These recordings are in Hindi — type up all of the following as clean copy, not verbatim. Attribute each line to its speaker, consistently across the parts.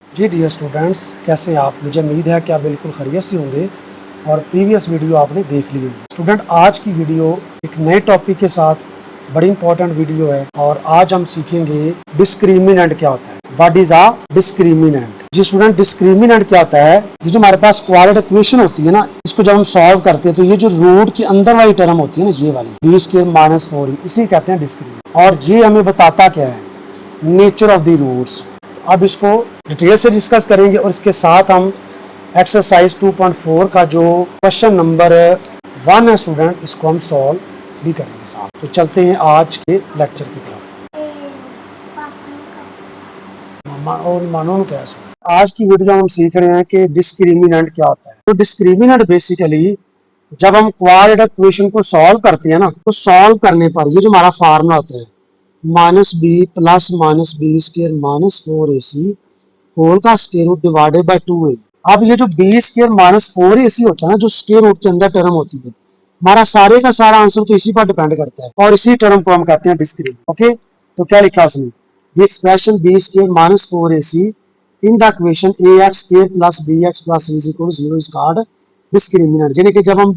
Speaker 1: जी डियर स्टूडेंट्स, कैसे हैं आप? मुझे उम्मीद है कि आप बिल्कुल खैरियत से होंगे और प्रीवियस वीडियो आपने देख ली होगी। स्टूडेंट, आज की वीडियो एक नए टॉपिक के साथ बड़ी इंपॉर्टेंट वीडियो है और आज हम सीखेंगे डिस्क्रिमिनेंट क्या होता है। What is a discriminant? जी स्टूडेंट, डिस्क्रिमिनेंट क्या होता है? ये जो हमारे पास क्वाड्रेटिक इक्वेशन होती है ना, इसको जब हम सॉल्व करते हैं तो ये जो रूट के अंदर वाली टर्म होती है ना, ये वाली बी स्क्वायर माइनस 4 इसी कहते हैं डिस्क्रिमिनेंट। और ये हमें बताता क्या है? Nature of the roots. अब इसको डिटेल से डिस्कस करेंगे और इसके साथ हम एक्सरसाइज 2.4 का जो क्वेश्चन नंबर 1 है स्टूडेंट, इसको हम सॉल्व भी करेंगे साथ। तो चलते हैं आज के लेक्चर की तरफ। मानो क्या है? आज की वीडियो हम सीख रहे हैं कि डिस्क्रिमिनेंट क्या होता है। तो डिस्क्रिमिनेंट बेसिकली जब हम क्वाड्रेटिक इक्वेशन को सॉल्व करते हैं ना, तो सॉल्व करने पर ये जो हमारा फार्मूला होता है minus b plus minus b square minus 4ac whole का square root divided by 2a। अब ये जो बी स्क्वायर माइनस 4ac होता है ना, जो स्क्वायर रूट के अंदर टर्म होती है, हमारा सारे का सारा आंसर तो इसी पर डिपेंड करता है और इसी टर्म को हम कहते हैं डिस्क्रिमिनेंट। ओके, तो क्या लिखा उसने? The expression b square minus 4ac in the equation ax square plus bx plus c is equal to 0 is called discriminant। यानी कि जब हम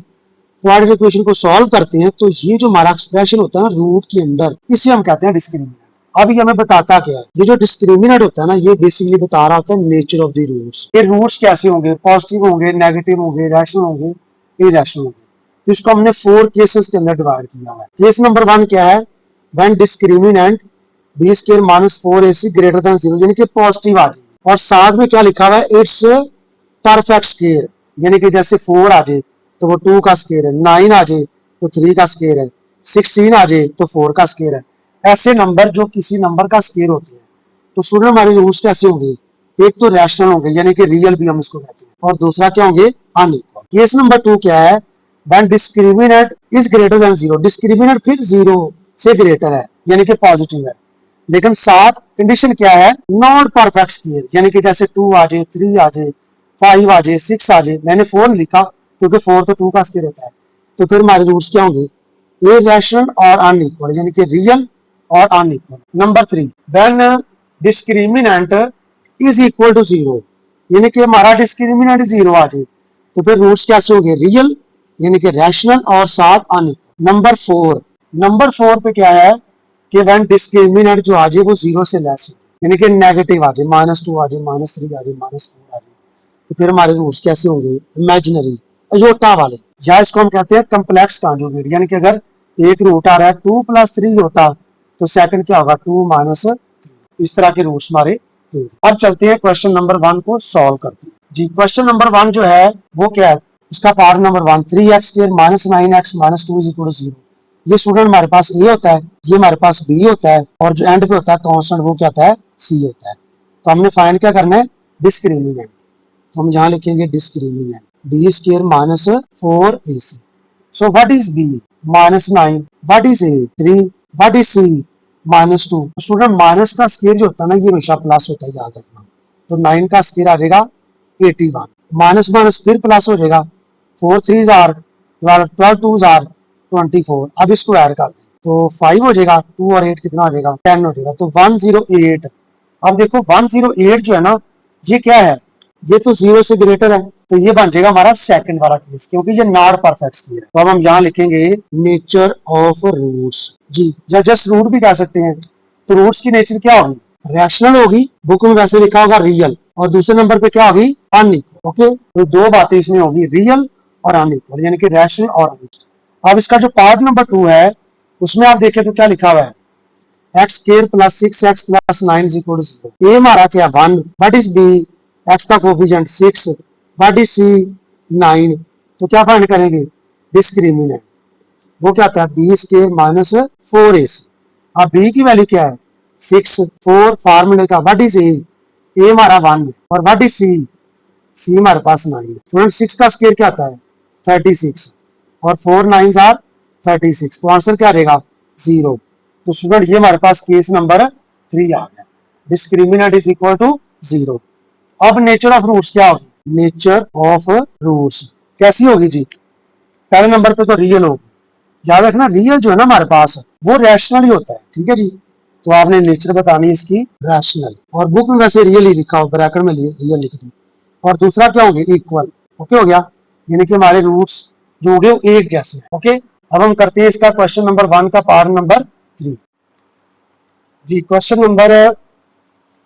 Speaker 1: क्वाड्रेटिक इक्वेशन को सॉल्व करते हैं तो ये जो हमारा एक्सप्रेशन होता है ना रूट के अंदर, इसे हम कहते हैं डिस्क्रिमिनेंट। अब ये हमें बताता क्या है? ये जो डिस्क्रिमिनेंट होता है ना, ये बेसिकली बता रहा होता है नेचर ऑफ द रूट्स। ये रूट्स कैसे होंगे? पॉजिटिव होंगे, नेगेटिव होंगे, रैशनल होंगे, इरैशनल होंगे। तो इसको हमने 4 केसेस के अंदर डिवाइड किया है। केस नंबर 1 क्या है? When discriminant b square minus 4ac greater than 0, यानी कि पॉजिटिव आ जाए। और साथ में क्या लिखा हुआ है? इट्स परफेक्ट स्क्वायर, यानी कि जैसे 4 आ जाए तो वो 2 का स्क्वायर है, 9 आ जाए तो 3 का स्क्वायर है, 16 आ जाए तो 4 का स्क्वायर है। ऐसे नंबर जो किसी नंबर का स्क्वायर होते हैं, तो स्टूडेंट हमारे रूट्स कैसे होंगे? एक तो रैशनल होंगे, यानी कि रियल भी हम इसको कहते हैं, और दूसरा क्या होंगे? अनइक्वल। केस नंबर 2 क्या है? When discriminant is greater than 0, discriminant फिर 0 से ग्रेटर है, यानी कि पॉजिटिव है, लेकिन साथ कंडीशन क्या है? नॉट परफेक्ट स्क्वायर, यानी कि जैसे 2 आ जाए, 3 आ जाए, 5 आ जाए, 6 आ जाए। मैंने 4 नहीं लिखा क्योंकि 4 तो 2 का स्क्वायर होता है। तो फिर हमारे रूट्स क्या होंगे? इरैशनल और अनइक्वल, यानी कि रियल और unequal. Number 3, when discriminant is equal to 0, यानी कि हमारा डिस्क्रिमिनेंट 0 आ जाए, तो फिर रूट्स कैसे होंगे? रियल, यानी कि रैशनल और साथ अनइक्वल। नंबर 4 पे क्या है कि व्हेन डिस्क्रिमिनेंट जो आ जाए वो 0 से लेस हो, यानी कि नेगेटिव आ जाए, -2 आ जाए, -3 आ जाए, -4 आ जाए, तो फिर हमारे रूट्स कैसे होंगे? इमेजिनरी, अयोटा वाले, या इसको हम कहते हैं कम्प्लेक्स कॉन्जुगेट। यानी कि अगर एक रूट आ रहा है 2 + 3 होता, तो सेकंड क्या होगा? 2 - 3। इस तरह के रूट्स हमारे। अब चलते हैं क्वेश्चन नंबर 1 को सॉल्व करते हैं। जी, क्वेश्चन नंबर 1 जो है वो क्या है? इसका पार्ट नंबर 1, 3x² - 9x - 2 = 0। ये स्टूडेंट हमारे पास ए होता है, ये हमारे पास बी होता है, और जो एंड पे होता है कांस्टेंट वो क्या होता है? सी होता है। तो हमने फाइंड क्या करना है? डिस्क्रिमिनेंट। तो हम यहाँ लिखेंगे discriminant b square minus 4ac। So what is b? -9। What is a? 3। What is c? -2। Student minus का स्क्वायर जो होता है ना, ये हमेशा प्लस होता है, याद रखना। तो 9 का स्क्वायर आ जाएगा 81, माइनस माइनस फिर प्लस हो जाएगा, 4 3s are 12, 12 2s are 24। अब इसको ऐड कर दें तो 5 हो जाएगा, 2 और 8 कितना हो जाएगा? 10 हो जाएगा, तो 108। अब देखो 108 जो है ना, ये क्या है? ये तो 0 से ग्रेटर है, तो ये बन जाएगा हमारा सेकंड वाला केस, क्योंकि ये नॉट परफेक्ट स्क्वायर है। तो अब हम यहाँ लिखेंगे नेचर ऑफ रूट्स। जी, या जस्ट रूट भी कह सकते हैं। तो रूट्स की नेचर क्या होगी? रैशनल होगी, बुक में वैसे लिखा होगा रियल, और दूसरे नंबर पे क्या होगी? अनइक्वल। ओके, तो दो बातें इसमें होगी, रियल और अनइक्वल, यानी कि रैशनल और अनइक्वल। अब इसका जो पार्ट नंबर 2 है, उसमें आप देखें तो क्या लिखा हुआ है? x² + 6x + 9 = 0। ए हमारा क्या? 1। What is b? x का कोफिशिएंट 6। What is c? 9। तो क्या फाइंड करेंगे? डिस्क्रिमिनेंट। वो क्या था? b² - 4ac। अब b की वैल्यू क्या है? 6। 4 फार्मूले का। व्हाट इज ए? ए हमारा 1 है, और व्हाट इज सी? सी हमारे पास 9 है। स्टूडेंट 6 का स्क्वायर क्या आता है? 36, और 4 9s are 36। तो आंसर क्या रहेगा? 0। तो स्टूडेंट ये हमारे पास केस नंबर 3 आ गया, डिस्क्रिमिनेंट इज इक्वल टू 0। अब नेचर ऑफ रूट्स क्या होगी? नेचर ऑफ रूट्स कैसी होगी जी? पहले नंबर पे तो रियल होगी। याद रखना, रियल जो है ना हमारे पास, वो रैशनल ही होता है, ठीक है जी। तो आपने नेचर बतानी है इसकी रैशनल, और बुक में वैसे रियल ही लिखा हो, ब्रैकेट में रियल लिख दो। और दूसरा क्या होंगे, इक्वल। ओके हो गया, यानी कि हमारे रूट्स जो होंगे वो एक जैसे हैं। ओके, अब हम करते हैं इसका क्वेश्चन नंबर 1 का पार्ट नंबर 3 जी। क्वेश्चन नंबर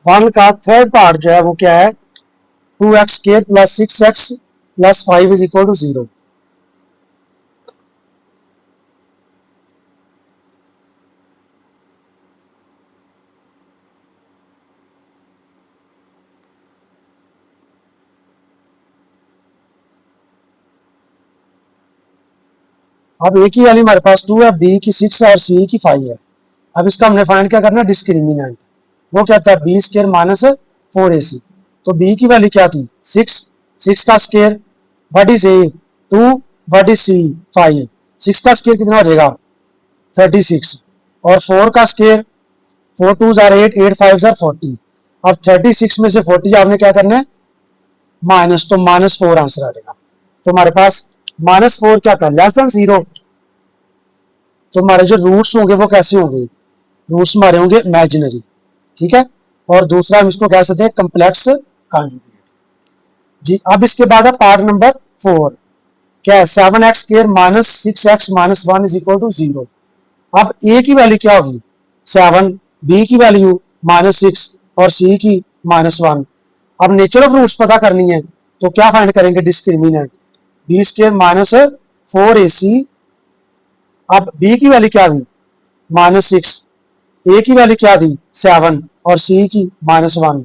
Speaker 1: 1 का थर्ड पार्ट जो है वो क्या है, 2x square plus 6x plus 5 is equal to 0। अब ए की वैल्यू हमारे पास 2 है, बी की 6 है और सी की 5 है। अब इसका हमने फाइंड क्या करना है, डिस्क्रिमिनेंट। वो कहता है बी स्क्वायर माइनस 4ac। तो बी की वैल्यू क्या थी 6, 6 का square, what is a 2, what is c 5। 6 का स्क्वायर कितना हो जाएगा 36, और 4 का स्क्वायर 4 2 जार 8, 8 5 जार 40। अब 36 में से 40 आपने क्या करना है माइनस, तो -4 आंसर आ जाएगा। तो हमारे पास -4 क्या था, लेस देन 0। तो हमारे जो रूट्स होंगे वो कैसे होंगे, रूट्स हमारे होंगे इमेजिनरी। ठीक है, और दूसरा हम इसको कह सकते हैं कम्प्लेक्स कॉन्जुगेट जी। अब इसके बाद है पार्ट नंबर 4, क्या है 7x square minus 6x minus 1 is equal to 0। अब a की वैल्यू क्या होगी 7, b की वैल्यू -6 और c की -1। अब नेचर ऑफ रूट्स पता करनी है, तो क्या फाइंड करेंगे, discriminant b square minus 4ac। अब b की वैल्यू क्या दी -6, a की वैल्यू क्या दी 7 और c की -1।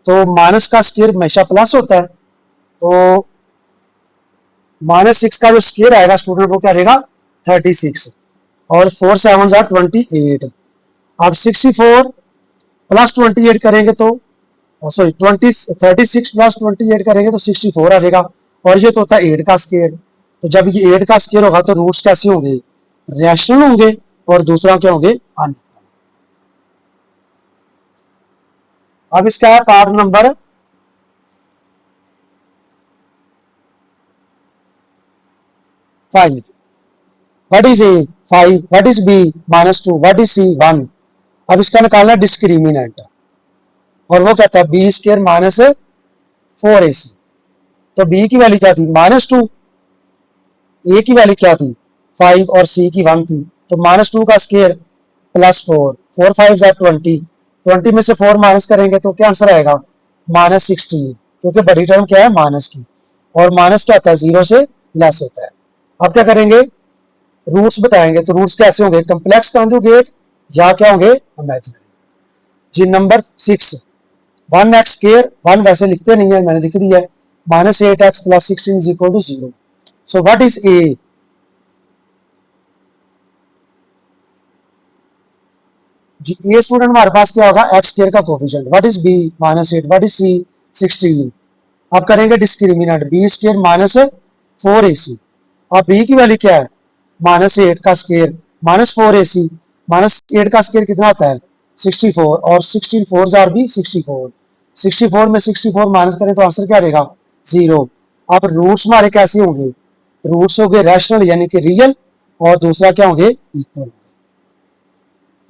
Speaker 1: तो माइनस का स्क्वायर हमेशा प्लस होता है, तो -6 का जो स्क्वायर आएगा स्टूडेंट वो क्या रहेगा 36, और 4 7 जार 28। अब 64 प्लस 28 करेंगे तो सॉरी 36 प्लस 28 करेंगे तो 64 आ जाएगा, और ये तो होता है 8 का स्क्वायर। तो जब ये 8 का स्क्वायर होगा तो रूट्स कैसे होंगे, रैशनल होंगे, और दूसरा क्या होंगे अनइक्वल। अब इसका है part number 5, what is a 5, what is b -2, what is c 1। अब इसका निकालना डिस्क्रिमिनेंट, और वो कहता है बी स्क्वायर माइनस 4ac। तो बी की वैल्यू क्या थी -2, ए की वैल्यू क्या थी 5 और सी की 1 थी। तो -2 का स्क्वायर प्लस 4, 4 5 जार 20, 20 में से 4 माइनस करेंगे तो क्या आंसर आएगा -16, क्योंकि बड़ी टर्म क्या है माइनस की, और माइनस क्या होता है 0 से लेस होता है। अब क्या करेंगे, रूट्स बताएंगे, तो रूट्स कैसे होंगे, कम्प्लेक्स कॉन्जुगेट या क्या होंगे इमेजिनरी जी। नंबर 6, 1x स्क्वायर, 1 वैसे लिखते नहीं है, मैंने लिख दिया है, -8x plus 16 is equal to 0। So what is a जी। a स्टूडेंट हमारे पास क्या होगा x स्क्वायर का coefficient, what is b -8, what is c 16। अब करेंगे डिस्क्रिमिनेंट b स्क्वायर -4ac। अब b की वैल्यू क्या है -8 का स्क्वायर -4ac, -8 का स्क्वायर कितना होता है 64, और 16 4 जार भी 64, 64 में 64 माइनस करें तो आंसर क्या रहेगा 0। अब रूट्स हमारे कैसे होंगे, रूट्स होंगे रैशनल यानी कि रियल, और दूसरा क्या होंगे इक्वल।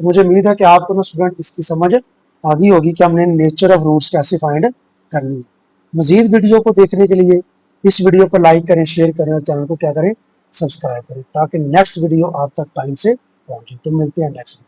Speaker 1: तो मुझे उम्मीद है कि आपको ना स्टूडेंट इसकी समझ आ गई होगी कि हमने नेचर ऑफ रूट्स कैसे फाइंड करनी है। मजीद वीडियो को देखने के लिए इस वीडियो को लाइक करें, शेयर करें, और चैनल को क्या करें सब्सक्राइब करें, ताकि नेक्स्ट वीडियो आप तक टाइम से पहुंचे। तो मिलते हैं नेक्स्ट वीडियो।